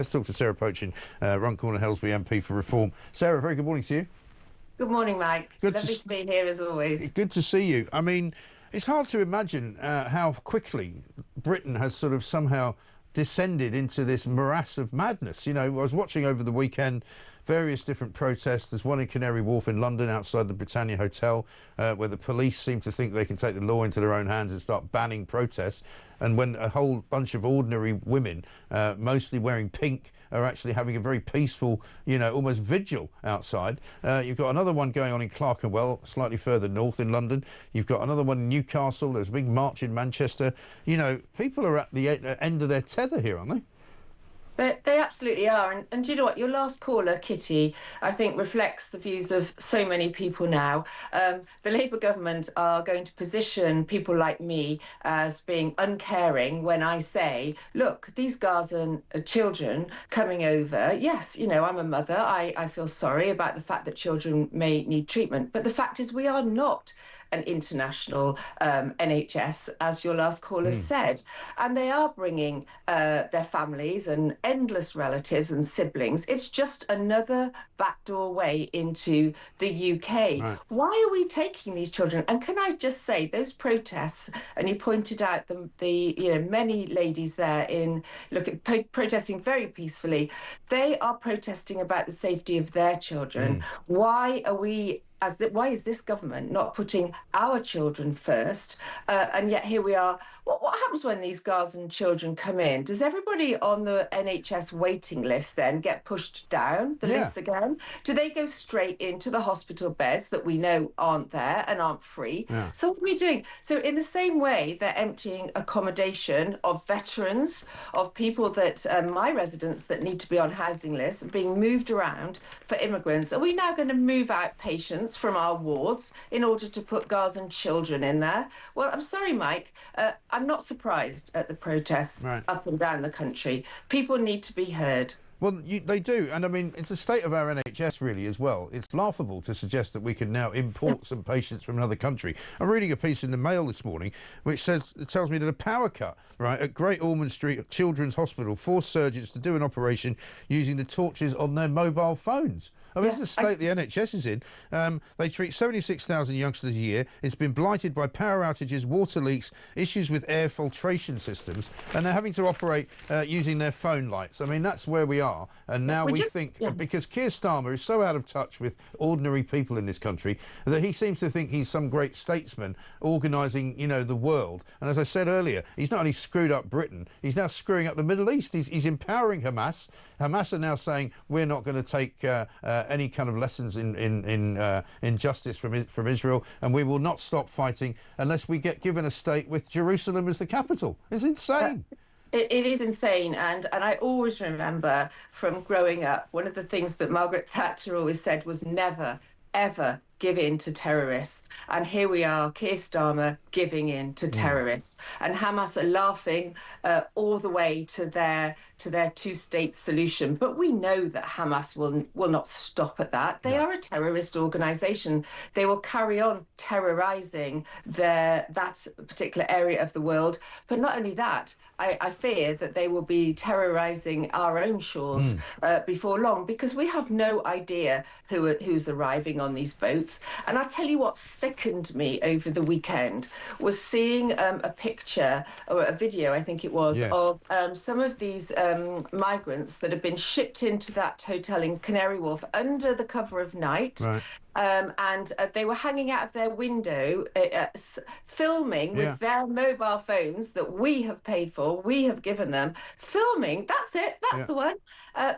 Let's talk to Sarah Pochin, Runcorn and Helsby MP for Reform. Sarah, very good morning to you. Good morning, Mike. Lovely to be here as always. Good to see you. I mean, it's hard to imagine how quickly Britain has sort of somehow descended into this morass of madness. You know, I was watching over the weekend various different protests. There's one in Canary Wharf in London outside the Britannia Hotel where the police seem to think they can take the law into their own hands and start banning protests. And when a whole bunch of ordinary women, mostly wearing pink, are actually having a very peaceful, you know, almost vigil outside. You've got another one going on in Clerkenwell, slightly further north in London. You've got another one in Newcastle. There's a big march in Manchester. You know, people are at the end of their tether here, aren't they? They absolutely are. And do you know what? Your last caller, Kitty, I think reflects the views of so many people now. The Labour government are going to position people like me as being uncaring when I say, look, these Gazan children coming over, yes, you know, I'm a mother. I feel sorry about the fact that children may need treatment. But the fact is we are not an international NHS, as your last caller said. And they are bringing their families and endless relatives and siblings. It's just another backdoor way into the UK. Right. Why are we taking these children? And can I just say, those protests, and you pointed out the you know, many ladies there protesting very peacefully, they are protesting about the safety of their children. Why are we why is this government not putting our children first? And yet here we are. What happens when these Gazan children come in? Does everybody on the NHS waiting list then get pushed down the list again? Do they go straight into the hospital beds that we know aren't there and aren't free? So what are we doing? So in the same way, they're emptying accommodation of veterans, of people that, my residents that need to be on housing lists, being moved around for immigrants. Are we now going to move out patients from our wards in order to put Gazan children in there? Well, I'm sorry, Mike. I'm not surprised at the protests up and down the country. People need to be heard. Well, they do. And I mean, it's the state of our NHS really as well. It's laughable to suggest that we can now import some patients from another country. I'm reading a piece in the Mail this morning which tells me that a power cut, at Great Ormond Street Children's Hospital forced surgeons to do an operation using the torches on their mobile phones. I mean, it's the state the NHS is in. They treat 76,000 youngsters a year. It's been blighted by power outages, water leaks, issues with air filtration systems, and they're having to operate using their phone lights. I mean, that's where we are. And now we think, because Keir Starmer is so out of touch with ordinary people in this country, that he seems to think he's some great statesman organising, you know, the world. And as I said earlier, he's not only screwed up Britain, he's now screwing up the Middle East. He's empowering Hamas. Hamas are now saying, we're not going to take any kind of lessons in justice from Israel, and we will not stop fighting unless we get given a state with Jerusalem as the capital. It's insane. It is insane, and I always remember from growing up, one of the things that Margaret Thatcher always said was never, ever give in to terrorists. And here we are, Keir Starmer giving in to terrorists. And Hamas are laughing all the way to their two-state solution. But we know that Hamas will not stop at that. They are a terrorist organisation. They will carry on terrorising that particular area of the world. But not only that, I fear that they will be terrorising our own shores before long, because we have no idea who's arriving on these boats. And I'll tell you what sickened me over the weekend was seeing a picture, or a video, I think it was, of some of these migrants that have been shipped into that hotel in Canary Wharf under the cover of night. And they were hanging out of their window, filming with their mobile phones that we have paid for, we have given them, filming, that's the one,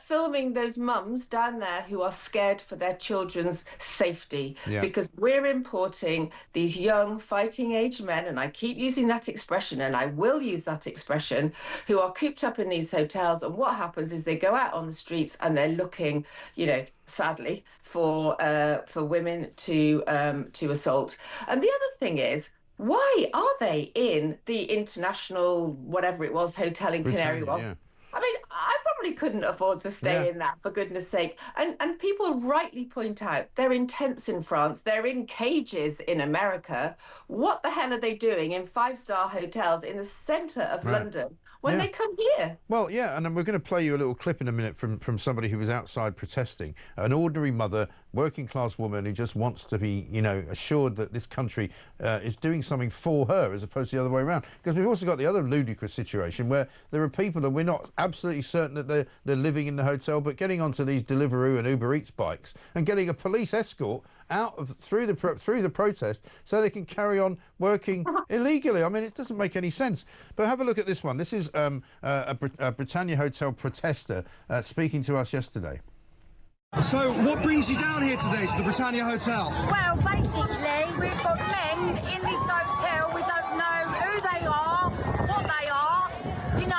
filming those mums down there who are scared for their children's safety, because we're importing these young fighting-age men, and I keep using that expression, and I will use that expression, who are cooped up in these hotels, and what happens is they go out on the streets and they're looking, you know, sadly, for women to assault. And the other thing is, why are they in the international, whatever it was, hotel in Canary Wharf? I mean, I probably couldn't afford to stay in that, for goodness sake. And people rightly point out, they're in tents in France, they're in cages in America. What the hell are they doing in five-star hotels in the centre of London? when Yeah. they come here. Well, yeah, and then we're going to play you a little clip in a minute from somebody who was outside protesting, an ordinary mother, working class woman who just wants to be, you know, assured that this country is doing something for her as opposed to the other way around. Because we've also got the other ludicrous situation where there are people, and we're not absolutely certain that they're living in the hotel, but getting onto these Deliveroo and Uber Eats bikes and getting a police escort out of through the protest so they can carry on working illegally. I mean, it doesn't make any sense. But have a look at this one. This is a Britannia hotel protester speaking to us yesterday. So what brings you down here today to the Britannia Hotel? Well, basically, we've got men in this hotel. We don't know who they are, what they are, you know,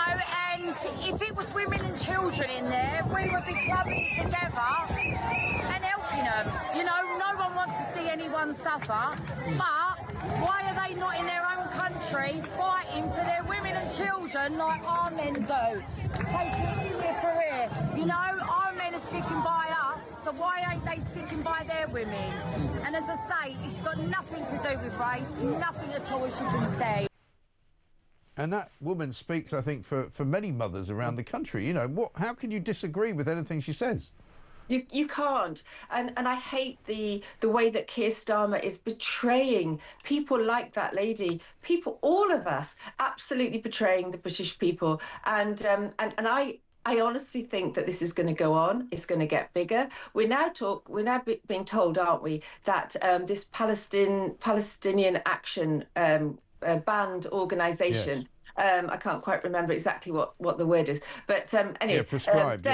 and if it was women and children in there, we would be clubbing together and helping them. You know, no one wants to see anyone suffer, but why are they not in their own country fighting for their women and children like our men do? Taking it for here. You know, our men are sticking by us, so why ain't they sticking by their women? And as I say, it's got nothing to do with race, nothing at all, as you can see. And that woman speaks, I think, for many mothers around the country. You know, how can you disagree with anything she says? You can't, and I hate the way that Keir Starmer is betraying people like that lady. People, all of us, absolutely betraying the British people, and I honestly think that this is going to go on. It's going to get bigger. We're now being told, aren't we, that this Palestinian Action banned organisation. Yes. I can't quite remember exactly what the word is, but anyway, yeah, prescribed.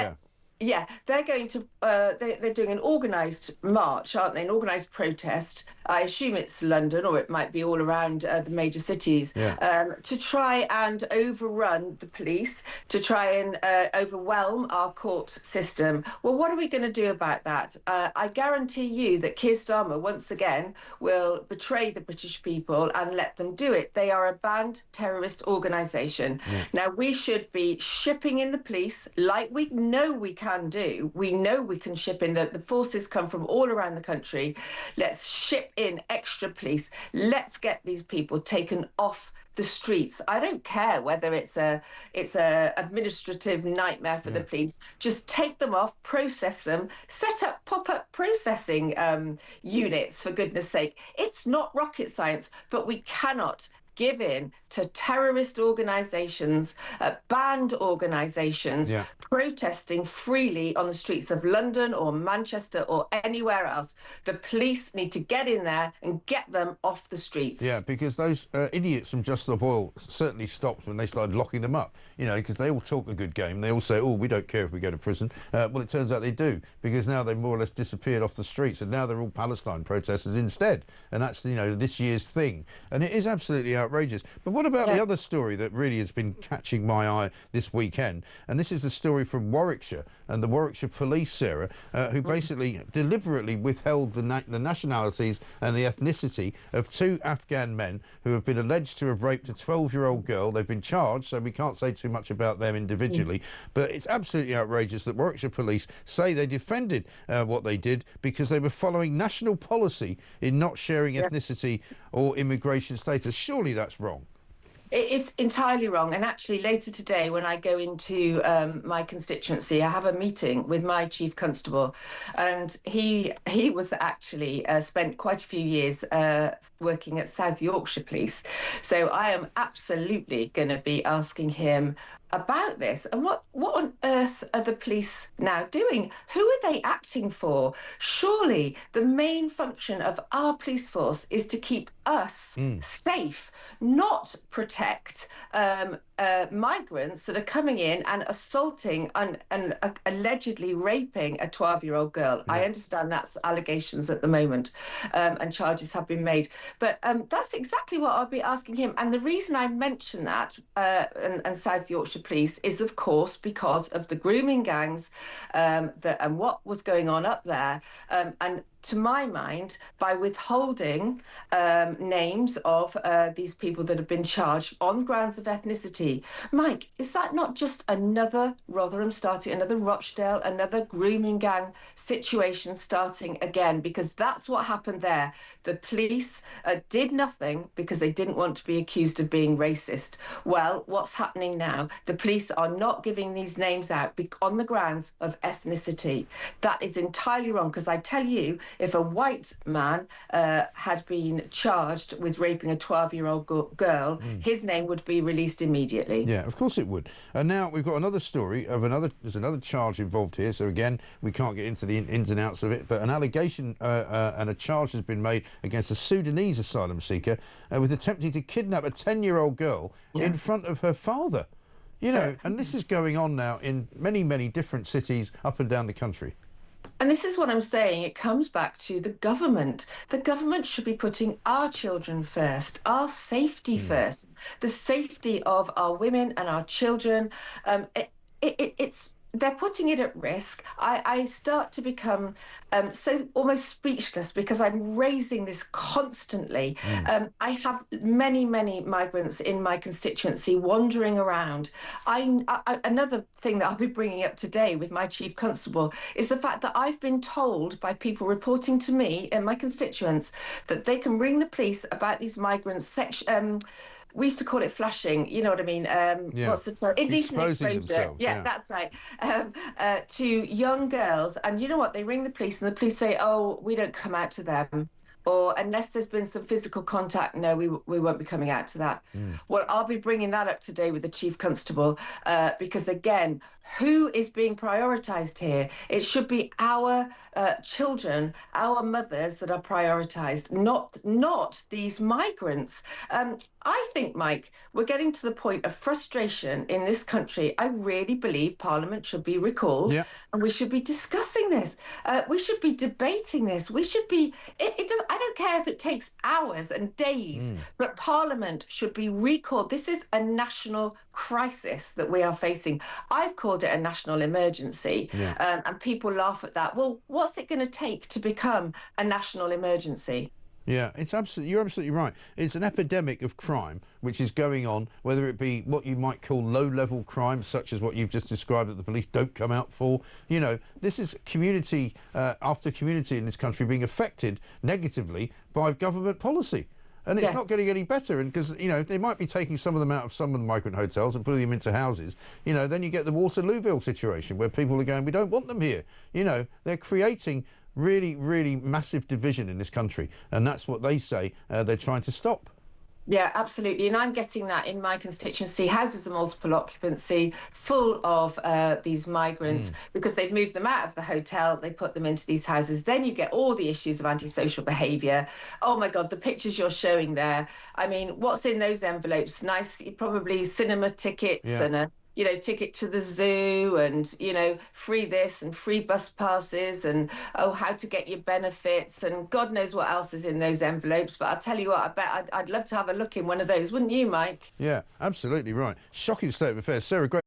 Yeah, they're going to, they're doing an organised march, aren't they? An organised protest. I assume it's London, or it might be all around the major cities, to try and overrun the police, to try and overwhelm our court system. Well, what are we going to do about that? I guarantee you that Keir Starmer, once again, will betray the British people and let them do it. They are a banned terrorist organisation. Yeah. Now, we should be shipping in the police like we know we can do. We know we can ship in. The forces come from all around the country. Let's ship in extra police. Let's get these people taken off the streets. I don't care whether it's a administrative nightmare for the police. Just take them off, process them, set up pop-up processing units, for goodness sake. It's not rocket science, but we cannot give in to terrorist organisations, banned organisations, protesting freely on the streets of London or Manchester or anywhere else. The police need to get in there and get them off the streets. Yeah, because those idiots from Just Stop Oil certainly stopped when they started locking them up, you know, because they all talk a good game. They all say, oh, we don't care if we go to prison. Well, it turns out they do, because now they've more or less disappeared off the streets, and now they're all Palestine protesters instead. And that's, you know, this year's thing. And it is absolutely outrageous. But what about the other story that really has been catching my eye this weekend? And this is the story from Warwickshire and the Warwickshire Police, Sarah, who basically deliberately withheld the nationalities and the ethnicity of two Afghan men who have been alleged to have raped a 12-year-old girl. They've been charged, so we can't say too much about them individually. But it's absolutely outrageous that Warwickshire Police say they defended what they did because they were following national policy in not sharing ethnicity or immigration status. Surely that's wrong. It's entirely wrong. And actually later today, when I go into my constituency, I have a meeting with my chief constable, and he was actually spent quite a few years working at South Yorkshire Police. So I am absolutely going to be asking him about this. And what on earth are the police now doing? Who are they acting for? Surely the main function of our police force is to keep us safe, not protect migrants that are coming in and assaulting and allegedly raping a 12-year-old girl. I understand that's allegations at the moment, and charges have been made. But that's exactly what I'll be asking him. And the reason I mention that and South Yorkshire Police is, of course, because of the grooming gangs and what was going on up there. And to my mind, by withholding names of these people that have been charged on grounds of ethnicity. Mike, is that not just another Rotherham starting, another Rochdale, another grooming gang situation starting again? Because that's what happened there. The police did nothing because they didn't want to be accused of being racist. Well, what's happening now? The police are not giving these names out on the grounds of ethnicity. That is entirely wrong, because I tell you, if a white man had been charged with raping a 12-year-old girl, his name would be released immediately. Yeah, of course it would. And now we've got another story of there's another charge involved here. So again, we can't get into the ins and outs of it, but an allegation and a charge has been made against a Sudanese asylum seeker with attempting to kidnap a 10-year-old girl in front of her father. You know, and this is going on now in many, many different cities up and down the country. And this is what I'm saying. It comes back to the government. The government should be putting our children first, our safety first, the safety of our women and our children. They're putting it at risk. I start to become so almost speechless because I'm raising this constantly. I have many, many migrants in my constituency wandering around. Another thing that I'll be bringing up today with my chief constable is the fact that I've been told by people reporting to me and my constituents that they can ring the police about these migrants' we used to call it flashing, you know what I mean? What's the term? Indecent exposure. Yeah, that's right. To young girls. And you know what? They ring the police and the police say, oh, we don't come out to them. Or unless there's been some physical contact, no, we won't be coming out to that. Well, I'll be bringing that up today with the Chief Constable because, again, who is being prioritised here? It should be our children, our mothers that are prioritised, not these migrants. I think, Mike, we're getting to the point of frustration in this country. I really believe Parliament should be recalled and we should be discussing this. We should be debating this. We should be... I don't care if it takes hours and days, but Parliament should be recalled. This is a national crisis that we are facing. I've called it a national emergency, and people laugh at that. Well, what's it going to take to become a national emergency? Yeah, you're absolutely right. It's an epidemic of crime which is going on, whether it be what you might call low-level crime, such as what you've just described that the police don't come out for. You know, this is community after community in this country being affected negatively by government policy. And it's not getting any better, and because, you know, they might be taking some of them out of some of the migrant hotels and putting them into houses, you know, then you get the Waterlooville situation where people are going, we don't want them here. You know, they're creating really, really massive division in this country, and that's what they say they're trying to stop. Yeah, absolutely. And I'm getting that in my constituency. Houses of multiple occupancy, full of these migrants, because they've moved them out of the hotel, they put them into these houses. Then you get all the issues of antisocial behaviour. Oh, my God, the pictures you're showing there. I mean, what's in those envelopes? Nice, probably cinema tickets and a ticket to the zoo and, free this and free bus passes and, how to get your benefits and God knows what else is in those envelopes. But I'll tell you what, I bet I'd love to have a look in one of those, wouldn't you, Mike? Yeah, absolutely right. Shocking state of affairs. Sarah, great.